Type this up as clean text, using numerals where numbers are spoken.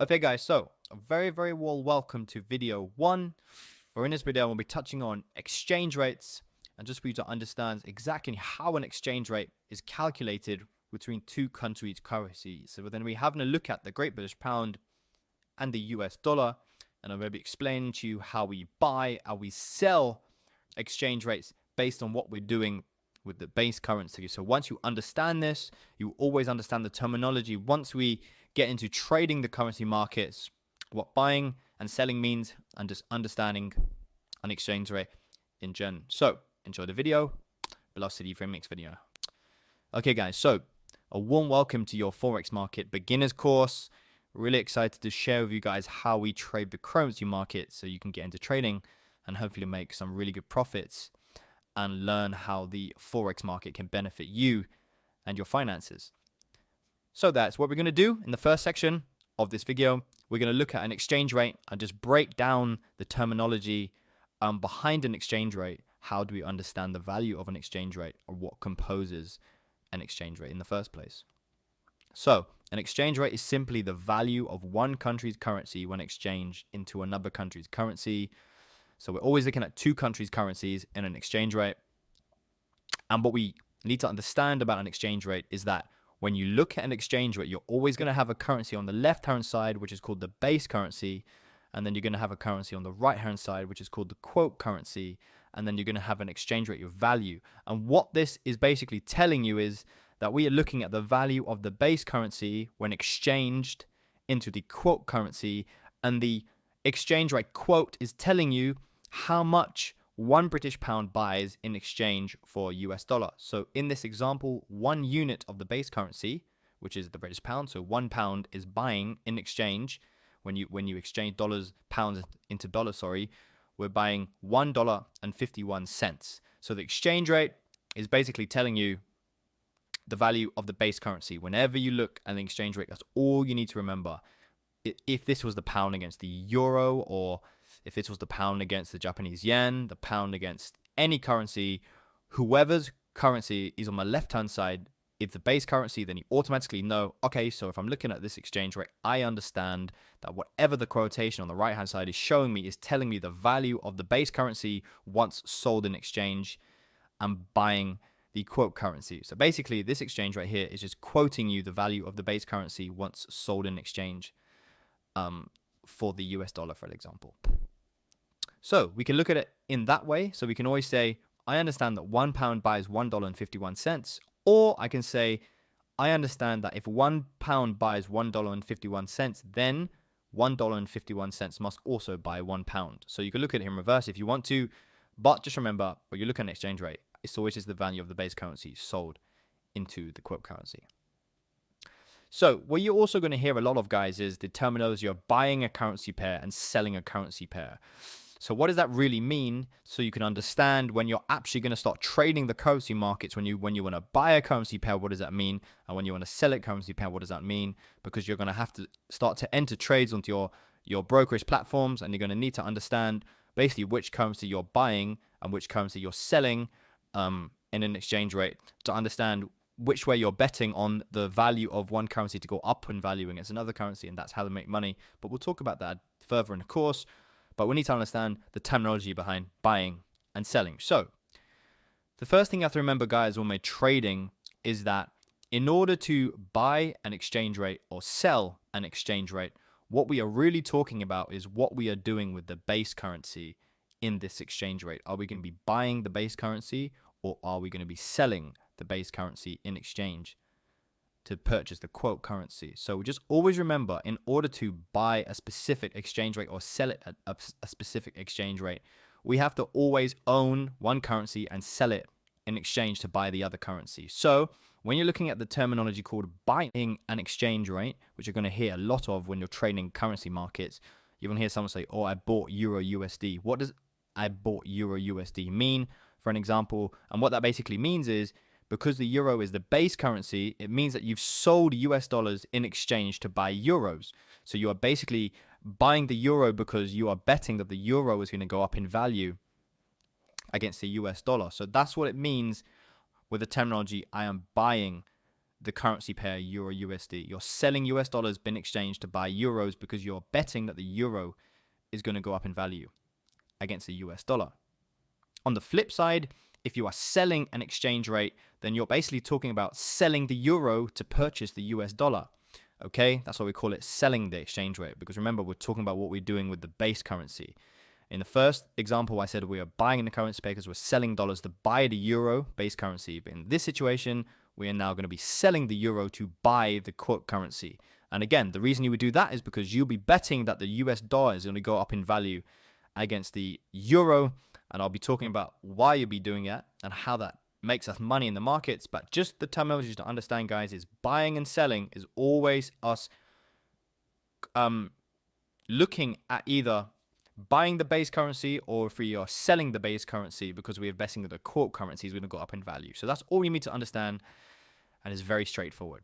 Okay guys, so a very warm welcome to video 1. For in this video, we'll be touching on exchange rates and just for you to understand exactly how an exchange rate is calculated between two countries' currencies. So then we're having a look at the Great British Pound and the US dollar, and I'm going to be explaining to you how we buy and we sell exchange rates based on what we're doing with the base currency. So once you understand this, you always understand the terminology. Once we get into trading the currency markets, what buying and selling means, and just understanding an exchange rate in general. So enjoy the video. But I'll see you for the next video. Okay guys, so a warm welcome to your Forex market beginners course. Really excited to share with you guys how we trade the currency market so you can get into trading and hopefully make some really good profits and learn how the Forex market can benefit you and your finances. So that's what we're going to do in the first section of this video. We're going to look at an exchange rate and just break down the terminology behind an exchange rate. How do we understand the value of an exchange rate, or what composes an exchange rate in the first place? So an exchange rate is simply the value of one country's currency when exchanged into another country's currency. So we're always looking at two countries' currencies in an exchange rate. And what we need to understand about an exchange rate is that when you look at an exchange rate, you're always going to have a currency on the left-hand side, which is called the base currency. And then you're going to have a currency on the right-hand side, which is called the quote currency. And then you're going to have an exchange rate of value. And what this is basically telling you is that we are looking at the value of the base currency when exchanged into the quote currency. And the exchange rate quote is telling you how much one British pound buys in exchange for US dollar. So in this example, 1 unit of the base currency, which is the British pound, so £1 is buying in exchange. When you exchange pounds into dollars, we're buying $1.51. So the exchange rate is basically telling you the value of the base currency. Whenever you look at the exchange rate, that's all you need to remember. If this was the pound against the euro, or if this was the pound against the Japanese yen, the pound against any currency, whoever's currency is on the left-hand side, if the base currency, then you automatically know, okay, so if I'm looking at this exchange rate, I understand that whatever the quotation on the right-hand side is showing me is telling me the value of the base currency once sold in exchange. I'm buying the quote currency. So basically, this exchange right here is just quoting you the value of the base currency once sold in exchange for the US dollar, for example. So we can look at it in that way. So we can always say, I understand that £1 buys $1.51. Or I can say, I understand that if £1 buys $1.51, then $1.51 must also buy £1. So you can look at it in reverse if you want to. But just remember, when you look at an exchange rate, it's always just the value of the base currency sold into the quote currency. So what you're also going to hear a lot of, guys, is the terminology of buying a currency pair and selling a currency pair. So what does that really mean? So you can understand when you're actually going to start trading the currency markets, when you want to buy a currency pair, what does that mean? And when you want to sell a currency pair, what does that mean? Because you're going to have to start to enter trades onto your brokerage platforms, and you're going to need to understand basically which currency you're buying and which currency you're selling in an exchange rate, to understand which way you're betting on the value of one currency to go up in value against another currency, and that's how they make money. But we'll talk about that further in the course. But we need to understand the terminology behind buying and selling. So the first thing you have to remember, guys, when we're trading is that in order to buy an exchange rate or sell an exchange rate, what we are really talking about is what we are doing with the base currency in this exchange rate. Are we going to be buying the base currency, or are we going to be selling the base currency in exchange to purchase the quote currency? So just always remember, in order to buy a specific exchange rate or sell it at a specific exchange rate, we have to always own one currency and sell it in exchange to buy the other currency. So when you're looking at the terminology called buying an exchange rate, which you're going to hear a lot of when you're trading currency markets, you're going to hear someone say, oh, I bought Euro USD. What does I bought Euro USD mean, for an example? And what that basically means is, because the euro is the base currency, it means that you've sold US dollars in exchange to buy euros. So you are basically buying the euro because you are betting that the euro is going to go up in value against the US dollar. So that's what it means with the terminology, I am buying the currency pair Euro USD. You're selling US dollars been exchanged to buy euros because you're betting that the euro is going to go up in value against the US dollar. On the flip side, if you are selling an exchange rate, then you're basically talking about selling the euro to purchase the US dollar. Okay, that's why we call it selling the exchange rate, because remember, we're talking about what we're doing with the base currency. In the first example, I said we are buying the currency pair because we're selling dollars to buy the euro, base currency. But in this situation, we are now going to be selling the euro to buy the quote currency. And again, the reason you would do that is because you'll be betting that the US dollar is going to go up in value against the euro. And I'll be talking about why you'll be doing that and how that makes us money in the markets. But just the terminology to understand, guys, is buying and selling is always us looking at either buying the base currency, or if we are selling the base currency because we are investing that the quote currency is going to go up in value. So that's all you need to understand, and it's very straightforward.